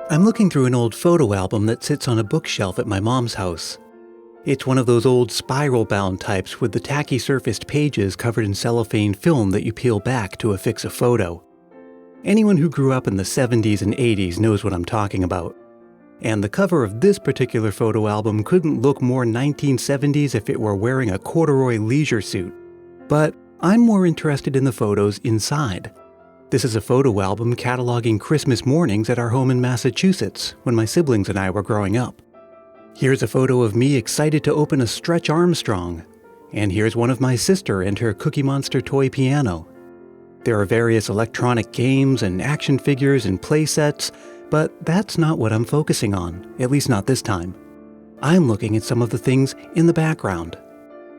I'm looking through an old photo album that sits on a bookshelf at my mom's house. It's one of those old spiral-bound types with the tacky surfaced pages covered in cellophane film that you peel back to affix a photo. Anyone who grew up in the 70s and 80s knows what I'm talking about. And the cover of this particular photo album couldn't look more 1970s if it were wearing a corduroy leisure suit. But I'm more interested in the photos inside. This is a photo album cataloging Christmas mornings at our home in Massachusetts when my siblings and I were growing up. Here's a photo of me excited to open a Stretch Armstrong. And here's one of my sister and her Cookie Monster toy piano. There are various electronic games and action figures and play sets, but that's not what I'm focusing on, at least not this time. I'm looking at some of the things in the background.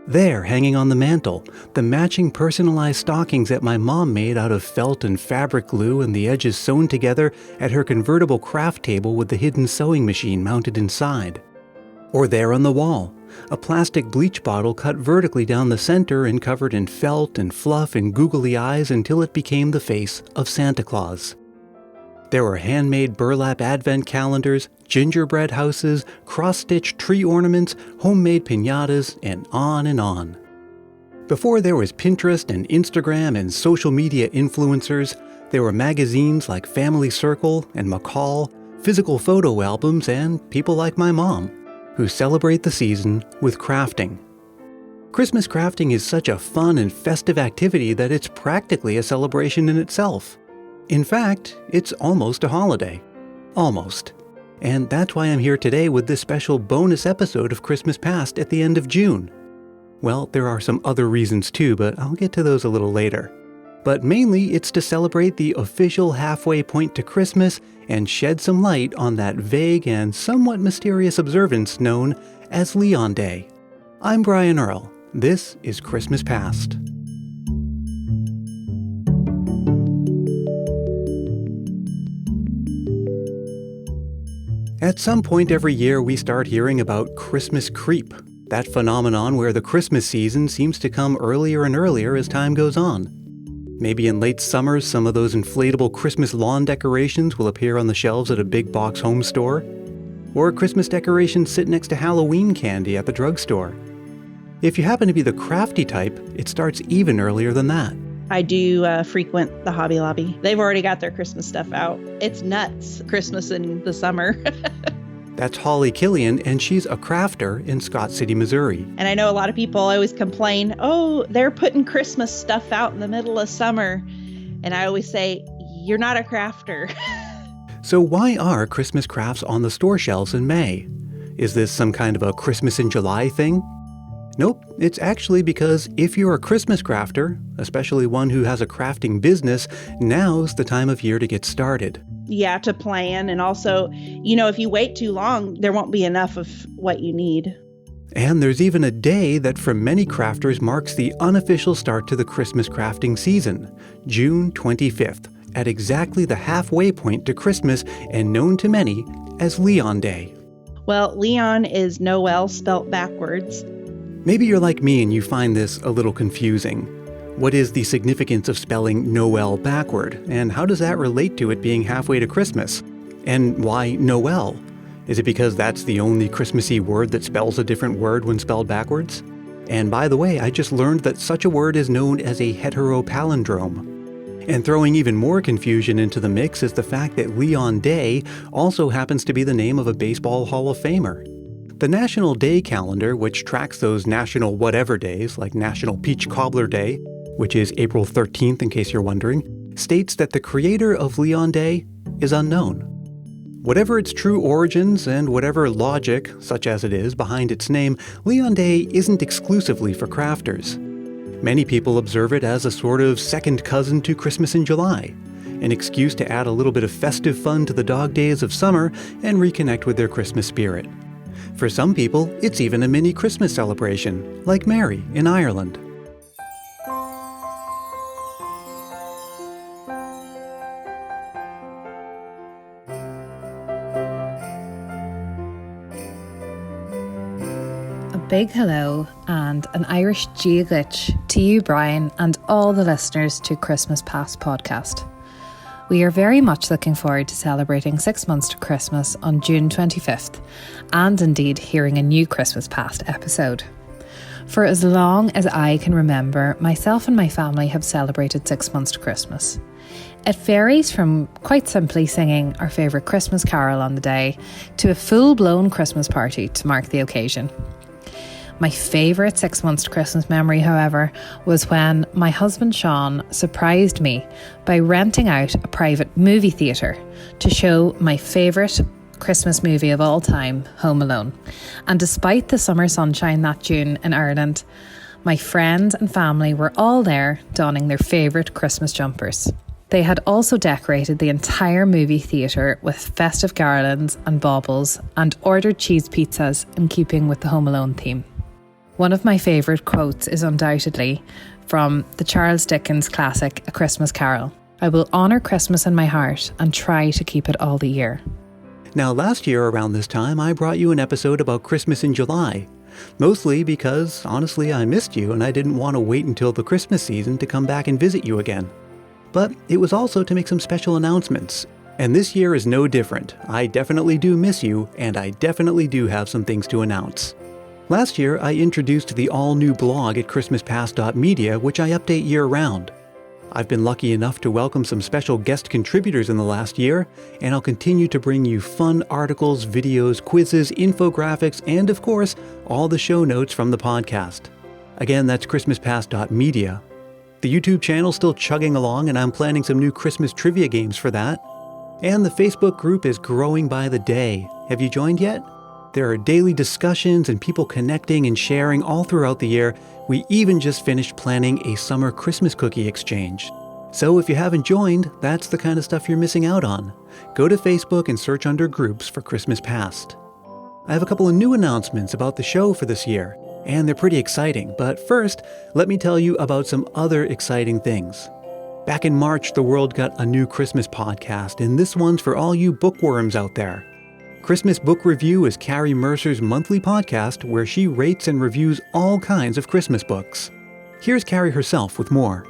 There, hanging on the mantel, the matching personalized stockings that my mom made out of felt and fabric glue and the edges sewn together at her convertible craft table with the hidden sewing machine mounted inside. Or there on the wall, a plastic bleach bottle cut vertically down the center and covered in felt and fluff and googly eyes until it became the face of Santa Claus. There were handmade burlap advent calendars, gingerbread houses, cross-stitched tree ornaments, homemade piñatas, and on and on. Before there was Pinterest and Instagram and social media influencers, there were magazines like Family Circle and McCall, physical photo albums, and people like my mom, who celebrate the season with crafting. Christmas crafting is such a fun and festive activity that it's practically a celebration in itself. In fact, it's almost a holiday. Almost. And that's why I'm here today with this special bonus episode of Christmas Past at the end of June. Well, there are some other reasons too, but I'll get to those a little later. But mainly it's to celebrate the official halfway point to Christmas and shed some light on that vague and somewhat mysterious observance known as Leon Day. I'm Brian Earl. This is Christmas Past. At some point every year, we start hearing about Christmas creep, that phenomenon where the Christmas season seems to come earlier and earlier as time goes on. Maybe in late summer, some of those inflatable Christmas lawn decorations will appear on the shelves at a big box home store, or Christmas decorations sit next to Halloween candy at the drugstore. If you happen to be the crafty type, it starts even earlier than that. I do frequent the Hobby Lobby. They've already got their Christmas stuff out. It's nuts, Christmas in the summer. That's Holly Killian, and she's a crafter in Scott City, Missouri. And I know a lot of people always complain, oh, they're putting Christmas stuff out in the middle of summer. And I always say, you're not a crafter. So why are Christmas crafts on the store shelves in May? Is this some kind of a Christmas in July thing? Nope, it's actually because if you're a Christmas crafter, especially one who has a crafting business, now's the time of year to get started. Yeah, to plan. And also, if you wait too long, there won't be enough of what you need. And there's even a day that for many crafters marks the unofficial start to the Christmas crafting season, June 25th, at exactly the halfway point to Christmas and known to many as Leon Day. Well, Leon is Noel spelt backwards. Maybe you're like me and you find this a little confusing. What is the significance of spelling Noel backward, and how does that relate to it being halfway to Christmas? And why Noel? Is it because that's the only Christmassy word that spells a different word when spelled backwards? And by the way, I just learned that such a word is known as a heteropalindrome. And throwing even more confusion into the mix is the fact that Leon Day also happens to be the name of a Baseball Hall of Famer. The National Day Calendar, which tracks those national whatever days, like National Peach Cobbler Day, which is April 13th in case you're wondering, states that the creator of Leon Day is unknown. Whatever its true origins and whatever logic, such as it is, behind its name, Leon Day isn't exclusively for crafters. Many people observe it as a sort of second cousin to Christmas in July, an excuse to add a little bit of festive fun to the dog days of summer and reconnect with their Christmas spirit. For some people, it's even a mini Christmas celebration, like Mary in Ireland. A big hello and an Irish Díagach to you, Brian, and all the listeners to Christmas Past podcast. We are very much looking forward to celebrating 6 months to Christmas on June 25th, and indeed hearing a new Christmas Past episode. For as long as I can remember, myself and my family have celebrated 6 months to Christmas. It varies from quite simply singing our favourite Christmas carol on the day to a full-blown Christmas party to mark the occasion. My favourite 6 months to Christmas memory, however, was when my husband Sean surprised me by renting out a private movie theatre to show my favourite Christmas movie of all time, Home Alone. And despite the summer sunshine that June in Ireland, my friends and family were all there donning their favourite Christmas jumpers. They had also decorated the entire movie theatre with festive garlands and baubles and ordered cheese pizzas in keeping with the Home Alone theme. One of my favourite quotes is undoubtedly from the Charles Dickens classic A Christmas Carol. I will honour Christmas in my heart and try to keep it all the year. Now, last year around this time, I brought you an episode about Christmas in July. Mostly because, honestly, I missed you and I didn't want to wait until the Christmas season to come back and visit you again. But it was also to make some special announcements. And this year is no different. I definitely do miss you, and I definitely do have some things to announce. Last year, I introduced the all-new blog at christmaspast.media, which I update year-round. I've been lucky enough to welcome some special guest contributors in the last year, and I'll continue to bring you fun articles, videos, quizzes, infographics, and of course, all the show notes from the podcast. Again, that's christmaspast.media. The YouTube channel's still chugging along, and I'm planning some new Christmas trivia games for that. And the Facebook group is growing by the day. Have you joined yet? There are daily discussions and people connecting and sharing all throughout the year. We even just finished planning a summer Christmas cookie exchange. So if you haven't joined, that's the kind of stuff you're missing out on. Go to Facebook and search under groups for Christmas Past. I have a couple of new announcements about the show for this year, and they're pretty exciting. But first, let me tell you about some other exciting things. Back in March, the world got a new Christmas podcast, and this one's for all you bookworms out there. Christmas Book Review is Carrie Mercer's monthly podcast where she rates and reviews all kinds of Christmas books. Here's Carrie herself with more.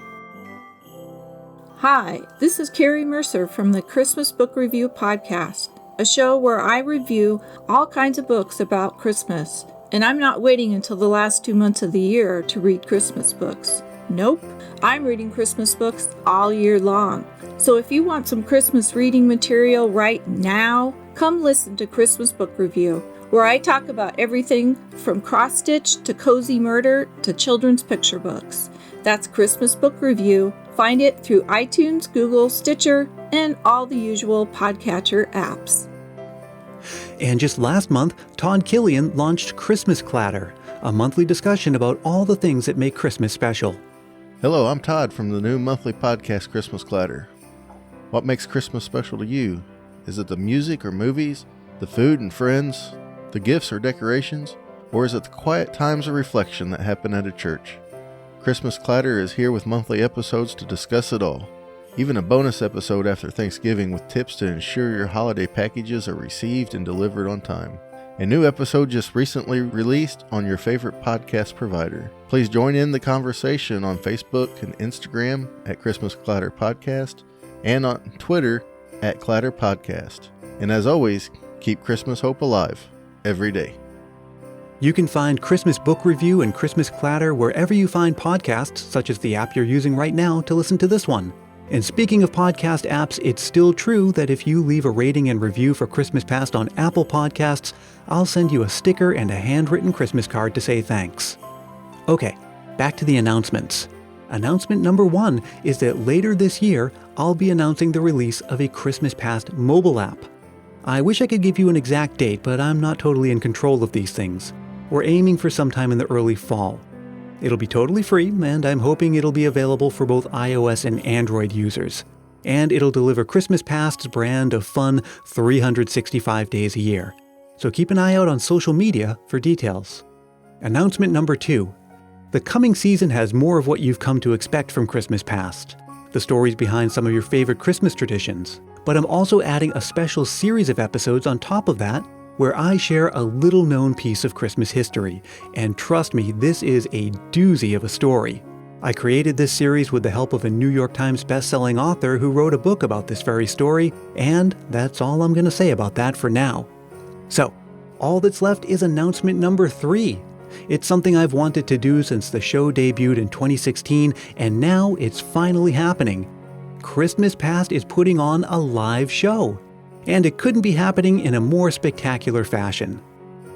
Hi, this is Carrie Mercer from the Christmas Book Review podcast, a show where I review all kinds of books about Christmas. And I'm not waiting until the last 2 months of the year to read Christmas books. Nope, I'm reading Christmas books all year long. So if you want some Christmas reading material right now, come listen to Christmas Book Review, where I talk about everything from cross-stitch to cozy murder to children's picture books. That's Christmas Book Review. Find it through iTunes, Google, Stitcher, and all the usual podcatcher apps. And just last month, Todd Killian launched Christmas Clatter, a monthly discussion about all the things that make Christmas special. Hello, I'm Todd from the new monthly podcast Christmas Clatter. What makes Christmas special to you? Is it the music or movies, the food and friends, the gifts or decorations, or is it the quiet times of reflection that happen at a church? Christmas Clatter is here with monthly episodes to discuss it all. Even a bonus episode after Thanksgiving with tips to ensure your holiday packages are received and delivered on time. A new episode just recently released on your favorite podcast provider. Please join in the conversation on Facebook and Instagram at Christmas Clatter Podcast and on Twitter at Clatter Podcast. And as always, keep Christmas hope alive every day. You can find Christmas Book Review and Christmas Clatter wherever you find podcasts, such as the app you're using right now to listen to this one. And speaking of podcast apps, it's still true that if you leave a rating and review for Christmas Past on Apple Podcasts, I'll send you a sticker and a handwritten Christmas card to say thanks. Okay, back to the announcements. Announcement number 1 is that later this year, I'll be announcing the release of a Christmas Past mobile app. I wish I could give you an exact date, but I'm not totally in control of these things. We're aiming for sometime in the early fall. It'll be totally free, and I'm hoping it'll be available for both iOS and Android users. And it'll deliver Christmas Past's brand of fun 365 days a year. So keep an eye out on social media for details. Announcement number 2. The coming season has more of what you've come to expect from Christmas Past. The stories behind some of your favorite Christmas traditions. But I'm also adding a special series of episodes on top of that, where I share a little-known piece of Christmas history. And trust me, this is a doozy of a story. I created this series with the help of a New York Times bestselling author who wrote a book about this very story, and that's all I'm going to say about that for now. So, all that's left is announcement number 3. It's something I've wanted to do since the show debuted in 2016, and now it's finally happening. Christmas Past is putting on a live show, and it couldn't be happening in a more spectacular fashion.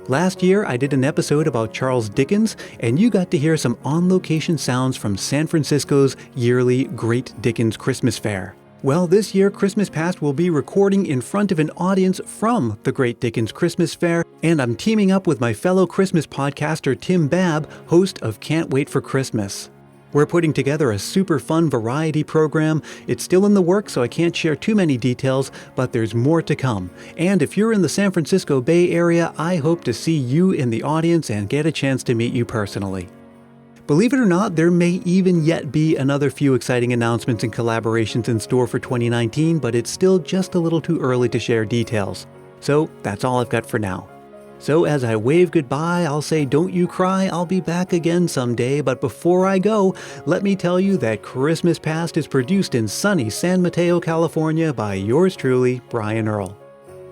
Last year, I did an episode about Charles Dickens, and you got to hear some on-location sounds from San Francisco's yearly Great Dickens Christmas Fair. Well, this year, Christmas Past will be recording in front of an audience from the Great Dickens Christmas Fair, and I'm teaming up with my fellow Christmas podcaster Tim Babb, host of Can't Wait for Christmas. We're putting together a super fun variety program. It's still in the works, so I can't share too many details, but there's more to come. And if you're in the San Francisco Bay Area, I hope to see you in the audience and get a chance to meet you personally. Believe it or not, there may even yet be another few exciting announcements and collaborations in store for 2019, but it's still just a little too early to share details. So that's all I've got for now. So as I wave goodbye, I'll say don't you cry, I'll be back again someday, but before I go, let me tell you that Christmas Past is produced in sunny San Mateo, California by yours truly, Brian Earl.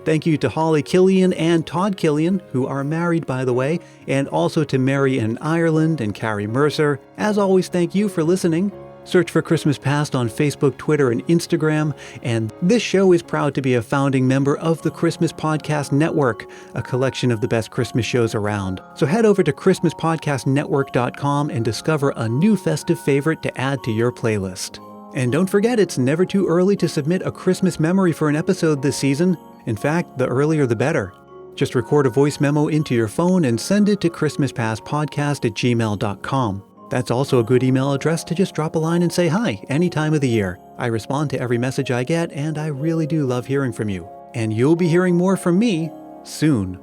Thank you to Holly Killian and Todd Killian, who are married by the way, and also to Mary in Ireland and Carrie Mercer. As always, thank you for listening. Search for Christmas Past on Facebook, Twitter, and Instagram. And this show is proud to be a founding member of the Christmas Podcast Network, a collection of the best Christmas shows around. So head over to ChristmasPodcastNetwork.com and discover a new festive favorite to add to your playlist. And don't forget, it's never too early to submit a Christmas memory for an episode this season. In fact, the earlier the better. Just record a voice memo into your phone and send it to ChristmasPastPodcast@gmail.com. That's also a good email address to just drop a line and say hi any time of the year. I respond to every message I get, and I really do love hearing from you. And you'll be hearing more from me soon.